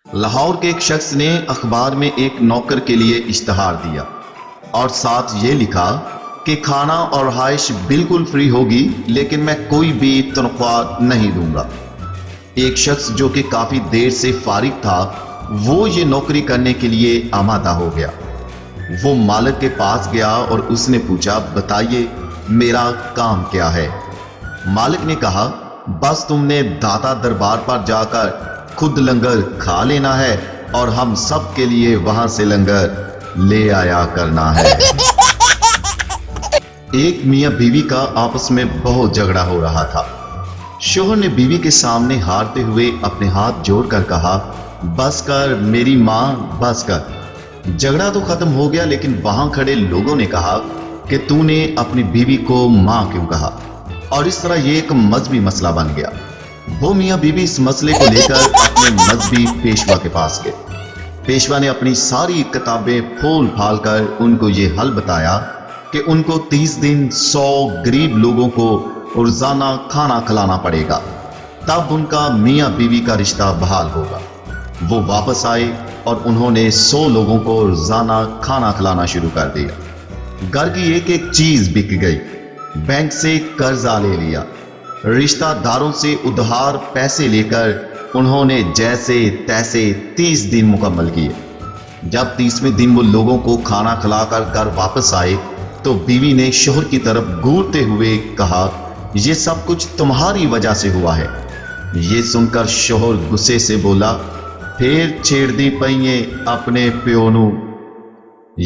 लाहौर के एक शख्स ने अखबार में एक नौकर के लिए इश्तहार दिया और साथ ये लिखा कि खाना और रहाइश बिल्कुल फ्री होगी, लेकिन मैं कोई भी तनख्वाह नहीं दूंगा। एक शख्स जो कि काफी देर से फारिग था, वो ये नौकरी करने के लिए आमादा हो गया। वो मालिक के पास गया और उसने पूछा, बताइए मेरा काम क्या है। मालिक ने कहा, बस तुमने दाता दरबार पर जाकर खुद लंगर खा लेना है और हम सब के लिए वहां से लंगर ले आया करना है। एक मियां बीवी का आपस में बहुत झगड़ा हो रहा था। शोहर ने बीवी के सामने हारते हुए अपने हाथ जोड़कर कहा, बस कर मेरी मां, बस कर। झगड़ा तो खत्म हो गया, लेकिन वहां खड़े लोगों ने कहा कि तूने अपनी बीवी को मां क्यों कहा, और इस तरह ये एक मजहबी मसला बन गया। वो मियां बीवी इस मसले को लेकर अपने मजहबी पेशवा के पास गए। पेशवा ने अपनी सारी किताबें फोल फाल कर उनको ये हल बताया कि उनको 30 दिन 100 गरीब लोगों को रोजाना खाना खिलाना पड़ेगा, तब उनका मियां बीवी का रिश्ता बहाल होगा। वो वापस आए और उन्होंने 100 लोगों को रोजाना खाना खिलाना शुरू कर दिया। घर की एक एक चीज बिक गई, बैंक से कर्जा ले लिया, रिश्तेदारों से उधार पैसे लेकर उन्होंने जैसे तैसे 30 दिन मुकम्मल किए। जब 30वें दिन वो लोगों को खाना खिलाकर घर वापस आए तो बीवी ने शोहर की तरफ घूरते हुए कहा, ये सब कुछ तुम्हारी वजह से हुआ है। ये सुनकर शोहर गुस्से से बोला, फिर छेड़ दी पईए अपने प्यो नू,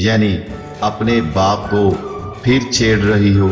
यानी अपने बाप को फिर छेड़ रही हो।